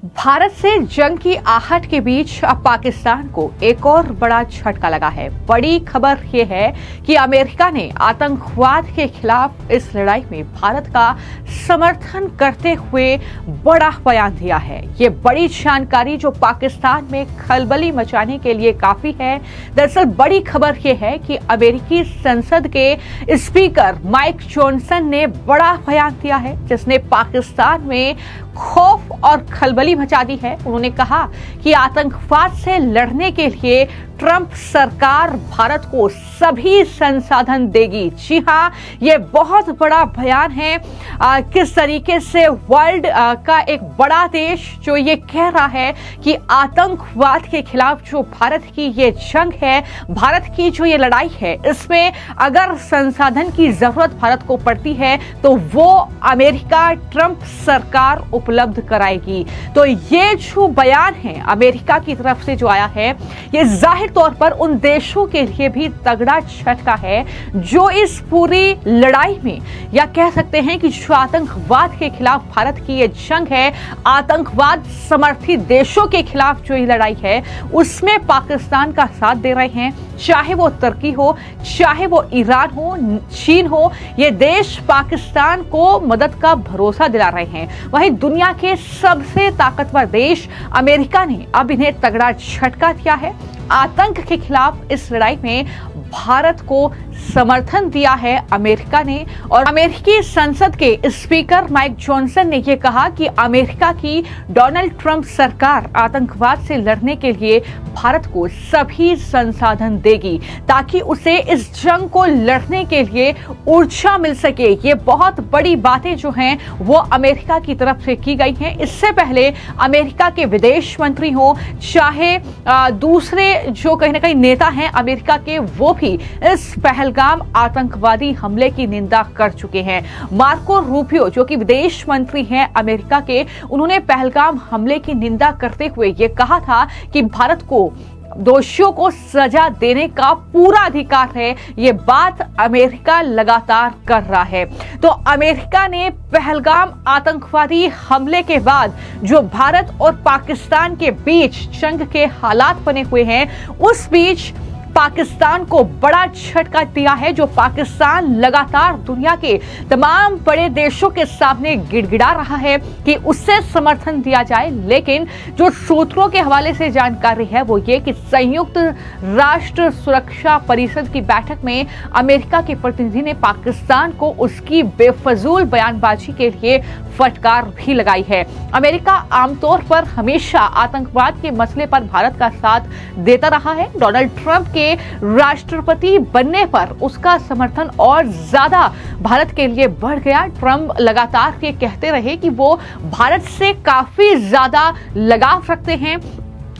भारत से जंग की आहट के बीच अब पाकिस्तान को एक और बड़ा झटका लगा है। बड़ी खबर यह है कि अमेरिका ने आतंकवाद के खिलाफ इस लड़ाई में भारत का समर्थन करते हुए बड़ा बयान दिया है। ये बड़ी जानकारी जो पाकिस्तान में खलबली मचाने के लिए काफी है। दरअसल बड़ी खबर यह है कि अमेरिकी संसद के स्पीकर माइक जॉनसन ने बड़ा बयान दिया है, जिसने पाकिस्तान में खौफ और खलबली मचा दी है। उन्होंने कहा कि आतंकवाद से लड़ने के लिए ट्रंप सरकार भारत को सभी संसाधन देगी। जी हाँ, ये बहुत बड़ा बयान है। किस तरीके से वर्ल्ड का एक बड़ा देश जो ये कह रहा है कि आतंकवाद के खिलाफ जो भारत की ये जंग है, भारत की जो ये लड़ाई है, इसमें अगर संसाधन की जरूरत भारत को पड़ती है तो वो अमेरिका ट्रंप सरकार उपलब्ध कराएगी। तो ये जो बयान है अमेरिका की तरफ से जो आया है, ये जाहिर तौर पर उन देशों के लिए भी तगड़ा झटका है जो इस पूरी लड़ाई में, या कह सकते हैं कि जो आतंकवाद के खिलाफ भारत की ये जंग है, आतंकवाद समर्थित देशों के खिलाफ जो ये लड़ाई है, उसमें पाकिस्तान का साथ दे रहे हैं। चाहे वो तुर्की हो, चाहे वो ईरान हो, चीन हो, ये देश पाकिस्तान को मदद का भरोसा दिला रहे हैं। वहीं दुनिया के सबसे ताकतवर देश अमेरिका ने अब इन्हें तगड़ा झटका दिया है। आतंक के खिलाफ इस लड़ाई में भारत को समर्थन दिया है अमेरिका ने। और अमेरिकी संसद के स्पीकर माइक जॉनसन ने यह कहा कि अमेरिका की डोनाल्ड ट्रंप सरकार आतंकवाद से लड़ने के लिए भारत को सभी संसाधन देगी ताकि उसे इस जंग को लड़ने के लिए ऊर्जा मिल सके। ये बहुत बड़ी बातें जो हैं वो अमेरिका की तरफ से की गई हैं। इससे पहले अमेरिका के विदेश मंत्री हो, चाहे दूसरे जो कहीं ना कहीं नेता हैं अमेरिका के, वो भी इस पहलगाम आतंकवादी हमले की निंदा कर चुके हैं। मार्को रूबियो जो कि विदेश मंत्री हैं अमेरिका के, उन्होंने पहलगाम हमले की निंदा करते हुए ये कहा था कि भारत को दोषियों को सजा देने का पूरा अधिकार है। ये बात अमेरिका लगातार कर रहा है। तो अमेरिका ने पहलगाम आतंकवादी हमले के बाद जो भारत और पाकिस्तान के बीच जंग के हालात बने हुए हैं, उस बीच पाकिस्तान को बड़ा झटका दिया है। जो पाकिस्तान लगातार दुनिया के तमाम बड़े देशों के सामने गिड़गिड़ा रहा है कि उससे समर्थन दिया जाए, लेकिन जो सूत्रों के हवाले से जानकारी है वो ये कि संयुक्त राष्ट्र सुरक्षा परिषद की बैठक में अमेरिका के प्रतिनिधि ने पाकिस्तान को उसकी बेफजूल बयानबाजी के लिए फटकार भी लगाई है। अमेरिका आमतौर पर हमेशा आतंकवाद के मसले पर भारत का साथ देता रहा है। डोनाल्ड ट्रंप के राष्ट्रपति बनने पर उसका समर्थन और ज्यादा भारत के लिए बढ़ गया। ट्रंप लगातार ये कहते रहे कि वो भारत से काफी ज्यादा लगाव रखते हैं।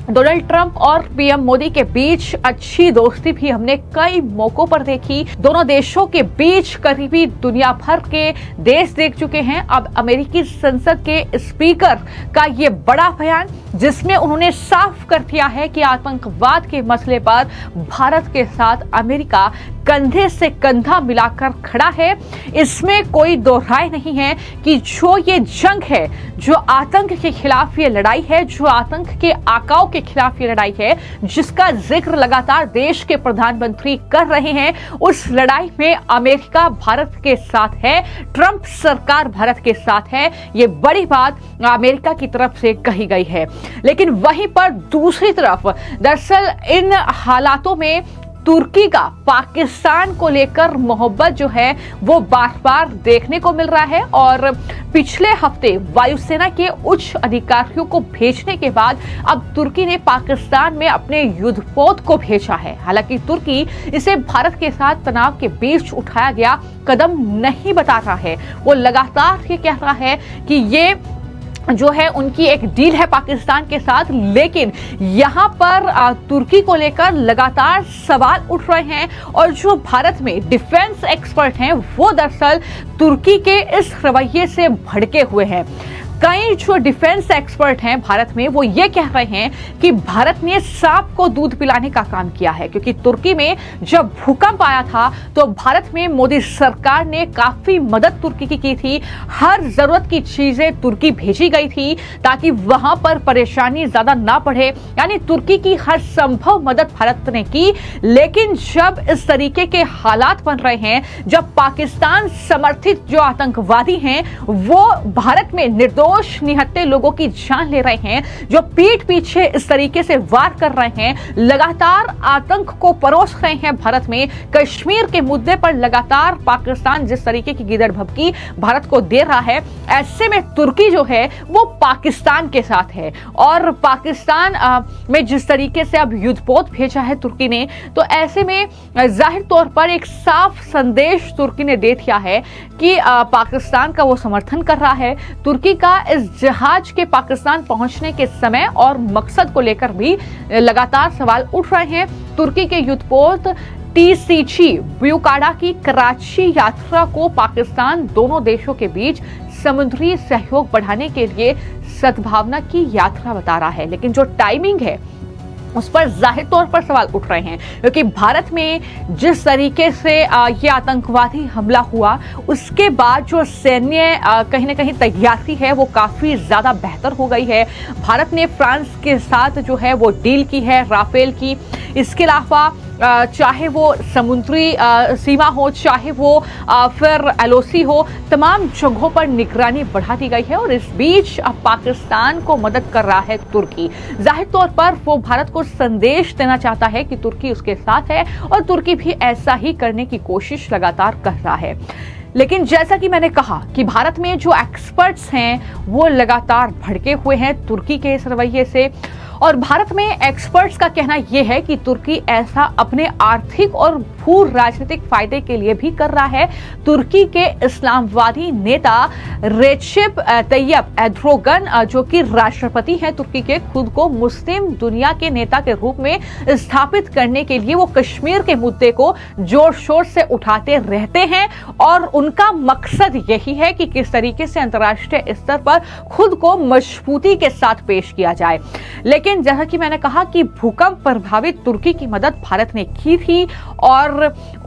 डोनाल्ड ट्रंप और पीएम मोदी के बीच अच्छी दोस्ती भी हमने कई मौकों पर देखी। दोनों देशों के बीच करीबी दुनिया भर के देश देख चुके हैं। अब अमेरिकी संसद के स्पीकर का ये बड़ा बयान, जिसमें उन्होंने साफ कर दिया है कि आतंकवाद के मसले पर भारत के साथ अमेरिका कंधे से कंधा मिलाकर खड़ा है। इसमें कोई दो राय नहीं है कि जो ये जंग है, जो आतंक के खिलाफ ये लड़ाई है, जो आतंक के आकाओं के खिलाफ ये लड़ाई है, जिसका जिक्र लगातार देश के प्रधानमंत्री कर रहे हैं, उस लड़ाई में अमेरिका भारत के साथ है, ट्रंप सरकार भारत के साथ है। ये बड़ी बात अमेरिका की तरफ से कही गई है। लेकिन वहीं पर दूसरी तरफ दरअसल इन हालातों में तुर्की का पाकिस्तान को लेकर मोहब्बत जो है वो बार बार देखने को मिल रहा है। और पिछले हफ्ते वायुसेना के उच्च अधिकारियों को भेजने के बाद अब तुर्की ने पाकिस्तान में अपने युद्धपोत को भेजा है। हालांकि तुर्की इसे भारत के साथ तनाव के बीच उठाया गया कदम नहीं बता रहा है। वो लगातार ये कह रहा है कि ये जो है उनकी एक डील है पाकिस्तान के साथ, लेकिन यहाँ पर तुर्की को लेकर लगातार सवाल उठ रहे हैं। और जो भारत में डिफेंस एक्सपर्ट हैं वो दरअसल तुर्की के इस रवैये से भड़के हुए हैं। कई जो डिफेंस एक्सपर्ट हैं भारत में वो ये कह रहे हैं कि भारत ने सांप को दूध पिलाने का काम किया है, क्योंकि तुर्की में जब भूकंप आया था तो भारत में मोदी सरकार ने काफी मदद तुर्की की थी। हर जरूरत की चीजें तुर्की भेजी गई थी ताकि वहां पर परेशानी ज्यादा ना बढ़े, यानी तुर्की की हर संभव मदद भारत ने की। लेकिन जब इस तरीके के हालात बन रहे हैं, जब पाकिस्तान समर्थित जो आतंकवादी हैं वो भारत में निर्दोष निहत्थे लोगों की जान ले रहे हैं, जो पीठ पीछे इस तरीके से वार कर रहे हैं, लगातार आतंक को परोस रहे हैं भारत में, कश्मीर के मुद्दे पर लगातार पाकिस्तान जिस तरीके की गिदड़ भभकी भारत को दे रहा है, ऐसे में तुर्की जो है वो पाकिस्तान के साथ है। और पाकिस्तान में जिस तरीके से अब युद्धपोत भेजा है तुर्की ने, तो ऐसे में जाहिर तौर पर एक साफ संदेश तुर्की ने दे दिया है कि पाकिस्तान का वो समर्थन कर रहा है। तुर्की का इस जहाज के पाकिस्तान पहुंचने के समय और मकसद को लेकर भी लगातार सवाल उठ रहे हैं। तुर्की के युद्धपोत TCG ब्यूकाडा की कराची यात्रा को पाकिस्तान दोनों देशों के बीच समुद्री सहयोग बढ़ाने के लिए सद्भावना की यात्रा बता रहा है। लेकिन जो टाइमिंग है उस पर जाहिर तौर पर सवाल उठ रहे हैं, क्योंकि भारत में जिस तरीके से ये आतंकवादी हमला हुआ उसके बाद जो सैन्य कहीं ना कहीं तैयारी है वो काफी ज्यादा बेहतर हो गई है। भारत ने फ्रांस के साथ जो है वो डील की है राफेल की। इसके अलावा चाहे वो समुद्री सीमा हो, चाहे वो फिर LOC हो, तमाम जगहों पर निगरानी बढ़ा दी गई है। और इस बीच अब पाकिस्तान को मदद कर रहा है तुर्की। जाहिर तौर पर वो भारत को संदेश देना चाहता है कि तुर्की उसके साथ है, और तुर्की भी ऐसा ही करने की कोशिश लगातार कर रहा है। लेकिन जैसा कि मैंने कहा कि भारत में जो एक्सपर्ट्स हैं वो लगातार भड़के हुए हैं तुर्की के इस रवैये से। और भारत में एक्सपर्ट्स का कहना यह है कि तुर्की ऐसा अपने आर्थिक और भू राजनीतिक फायदे के लिए भी कर रहा है। तुर्की के इस्लामवादी नेता रेसिप तैयप एर्दोगन, जो कि राष्ट्रपति हैं तुर्की के, खुद को मुस्लिम दुनिया के नेता के रूप में स्थापित करने के लिए वो कश्मीर के मुद्दे को जोर शोर से उठाते रहते हैं। और उनका मकसद यही है कि किस तरीके से अंतर्राष्ट्रीय स्तर पर खुद को मजबूती के साथ पेश किया जाए। लेकिन जैसा कि मैंने कहा कि भूकंप प्रभावित तुर्की की मदद भारत ने की थी, और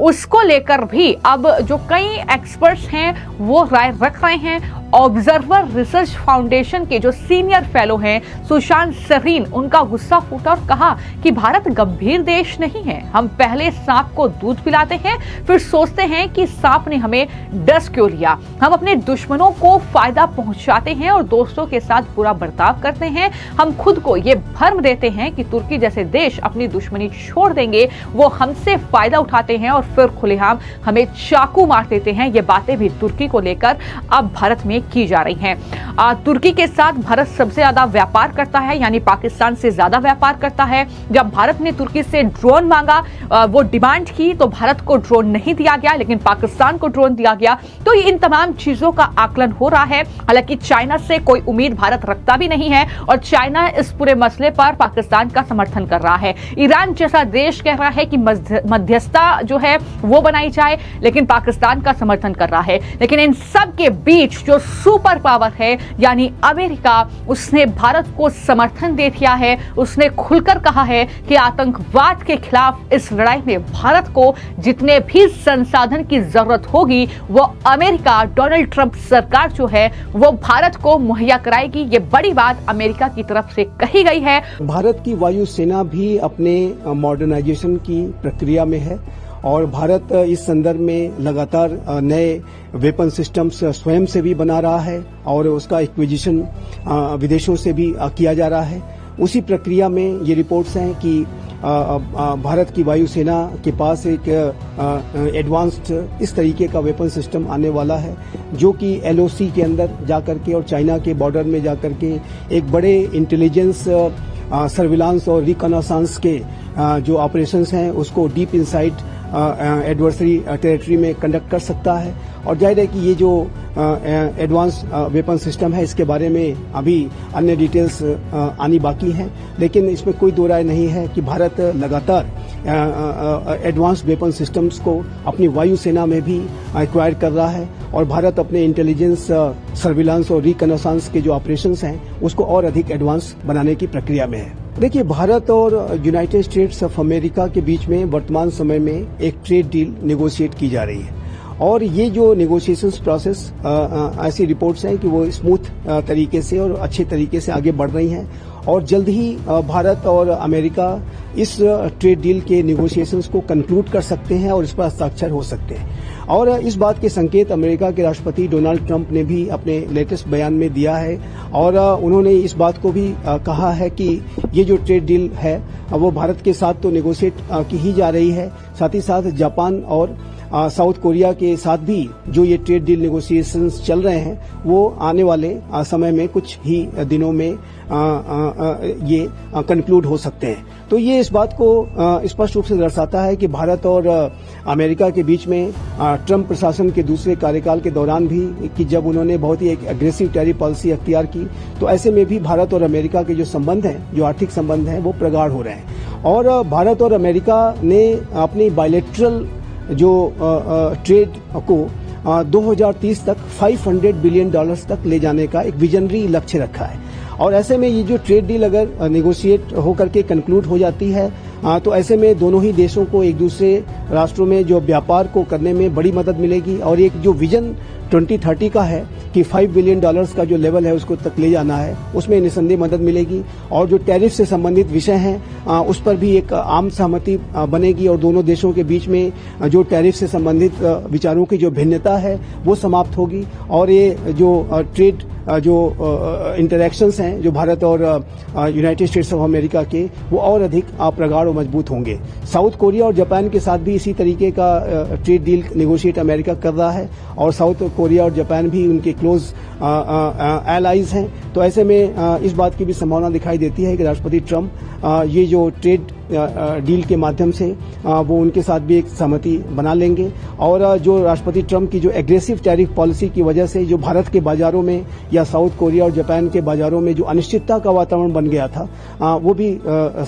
उसको लेकर भी अब जो कई एक्सपर्ट्स हैं वो राय रख रहे हैं। ऑब्जर्वर रिसर्च फाउंडेशन के जो सीनियर फेलो हैं सुशांत सरीन, उनका गुस्सा फूटा और कहा कि भारत गंभीर देश नहीं है। हम पहले सांप को दूध पिलाते हैं, फिर सोचते हैं कि सांप ने हमें डस क्यों लिया। हम अपने दुश्मनों को फायदा पहुंचाते हैं और दोस्तों के साथ बुरा बर्ताव करते हैं। हम खुद को ये भ्रम देते हैं कि तुर्की जैसे देश अपनी दुश्मनी छोड़ देंगे। वो हमसे फायदा उठाते हैं और फिर खुलेआम हमें चाकू मार देते हैं। ये बातें भी तुर्की को लेकर अब भारत में की जा रही हैं। तुर्की के साथ भारत सबसे ज्यादा व्यापार करता है, यानी पाकिस्तान से ज्यादा व्यापार करता है। जब भारत ने तुर्की से ड्रोन मांगा, वो डिमांड की, तो भारत को ड्रोन नहीं दिया गया, लेकिन पाकिस्तान को ड्रोन दिया गया। तो इन तमाम चीजों का आकलन हो रहा है। हालांकि चाइना से कोई उम्मीद भारत रखता भी नहीं है, और चाइना इस पूरे मसले पर पाकिस्तान का समर्थन कर रहा है। ईरान जैसा देश कह रहा है कि मध्यस्थता जो है वो बनाई जाए, लेकिन पाकिस्तान का समर्थन कर रहा है। लेकिन इन सब के बीच जो सुपर पावर है यानी अमेरिका, उसने भारत को समर्थन दे दिया है। उसने खुलकर कहा है कि आतंकवाद के खिलाफ इस लड़ाई में भारत को जितने भी संसाधन की जरूरत होगी वो अमेरिका, डोनाल्ड ट्रंप सरकार जो है वो भारत को मुहैया कराएगी। ये बड़ी बात अमेरिका की तरफ से कही गई है। भारत की वायुसेना भी अपने मॉडर्नाइजेशन की प्रक्रिया में है, और भारत इस संदर्भ में लगातार नए वेपन सिस्टम्स स्वयं से भी बना रहा है, और उसका एक्विजिशन विदेशों से भी किया जा रहा है। उसी प्रक्रिया में ये रिपोर्ट्स हैं कि भारत की वायुसेना के पास एक एडवांस्ड इस तरीके का वेपन सिस्टम आने वाला है, जो कि LOC के अंदर जाकर के और चाइना के बॉर्डर में जाकर के एक बड़े इंटेलिजेंस, सर्विलांस और रिकॉनासांस के जो ऑपरेशंस हैं उसको डीप इनसाइड एडवर्सरी टेरिटरी में कंडक्ट कर सकता है। और जाहिर है कि ये जो एडवांस वेपन सिस्टम है इसके बारे में अभी अन्य डिटेल्स आनी बाकी हैं, लेकिन इसमें कोई दो राय नहीं है कि भारत लगातार एडवांस वेपन सिस्टम्स को अपनी वायुसेना में भी एक्वायर कर रहा है और भारत अपने इंटेलिजेंस, सर्विलांस और रिकनेसांस के जो ऑपरेशंस हैं उसको और अधिक एडवांस बनाने की प्रक्रिया में है। देखिए, भारत और यूनाइटेड स्टेट्स ऑफ अमेरिका के बीच में वर्तमान समय में एक ट्रेड डील नेगोशिएट की जा रही है और ये जो नेगोशिएशंस प्रोसेस ऐसी रिपोर्ट्स हैं कि वो स्मूथ तरीके से और अच्छे तरीके से आगे बढ़ रही हैं और जल्द ही भारत और अमेरिका इस ट्रेड डील के नेगोशिएशंस को कंक्लूड कर सकते हैं और इस पर हस्ताक्षर हो सकते हैं। और इस बात के संकेत अमेरिका के राष्ट्रपति डोनाल्ड ट्रंप ने भी अपने लेटेस्ट बयान में दिया है और उन्होंने इस बात को भी कहा है कि ये जो ट्रेड डील है वो भारत के साथ तो नेगोशिएट की ही जा रही है, साथ ही साथ जापान और साउथ कोरिया के साथ भी जो ये ट्रेड डील नेगोशिएशंस चल रहे हैं वो आने वाले समय में कुछ ही दिनों में ये कंक्लूड हो सकते हैं। तो ये इस बात को स्पष्ट रूप से दर्शाता है कि भारत और अमेरिका के बीच में ट्रंप प्रशासन के दूसरे कार्यकाल के दौरान भी कि जब उन्होंने बहुत ही एक एग्रेसिव टैरिफ पॉलिसी अख्तियार की तो ऐसे में भी भारत और अमेरिका के जो संबंध हैं, जो आर्थिक संबंध हैं, वो प्रगाढ़ हो रहे हैं और भारत और अमेरिका ने अपनी बायलैटरल जो ट्रेड को 2030 तक $500 बिलियन तक ले जाने का एक विजनरी लक्ष्य रखा है और ऐसे में ये जो ट्रेड डील अगर नेगोशिएट होकर के कंक्लूड हो जाती है तो ऐसे में दोनों ही देशों को एक दूसरे राष्ट्रों में जो व्यापार को करने में बड़ी मदद मिलेगी और एक जो विजन 2030 का है कि $5 बिलियन का जो लेवल है उसको तक ले जाना है, उसमें निसंदेह मदद मिलेगी और जो टैरिफ से संबंधित विषय हैं उस पर भी एक आम सहमति बनेगी और दोनों देशों के बीच में जो टैरिफ से संबंधित विचारों की जो भिन्नता है वो समाप्त होगी और ये जो ट्रेड जो इंटरैक्शंस हैं जो भारत और यूनाइटेड स्टेट्स ऑफ अमेरिका के वो और अधिक प्रगाढ़ और मजबूत होंगे। साउथ कोरिया और जापान के साथ भी इसी तरीके का ट्रेड डील नेगोशिएट अमेरिका कर रहा है और साउथ कोरिया और जापान भी उनके क्लोज एलाइज हैं। तो ऐसे में इस बात की भी संभावना दिखाई देती है कि राष्ट्रपति ट्रंप ये जो ट्रेड डील के माध्यम से वो उनके साथ भी एक सहमति बना लेंगे और जो राष्ट्रपति ट्रंप की जो एग्रेसिव टैरिफ पॉलिसी की वजह से जो भारत के बाजारों में या साउथ कोरिया और जापान के बाजारों में जो अनिश्चितता का वातावरण बन गया था वो भी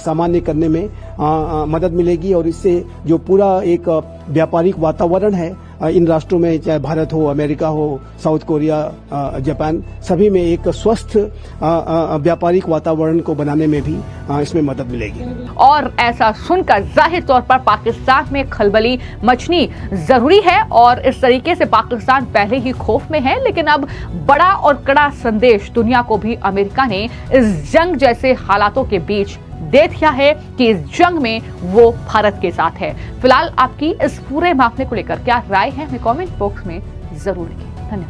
सामान्य करने में मदद मिलेगी और इससे जो पूरा एक व्यापारिक वातावरण है इन राष्ट्रों में, चाहे भारत हो, अमेरिका हो, साउथ कोरिया, जापान, सभी में एक स्वस्थ व्यापारिक वातावरण को बनाने में भी इसमें मदद मिलेगी। और ऐसा सुनकर जाहिर तौर पर पाकिस्तान में खलबली मचनी जरूरी है और इस तरीके से पाकिस्तान पहले ही खौफ में है, लेकिन अब बड़ा और कड़ा संदेश दुनिया को भी अमेरिका ने इस जंग जैसे हालातों के बीच दे दिया है कि इस जंग में वो भारत के साथ है। फिलहाल आपकी इस पूरे मामले को लेकर क्या राय है हमें कमेंट बॉक्स में जरूर लिखें। धन्यवाद।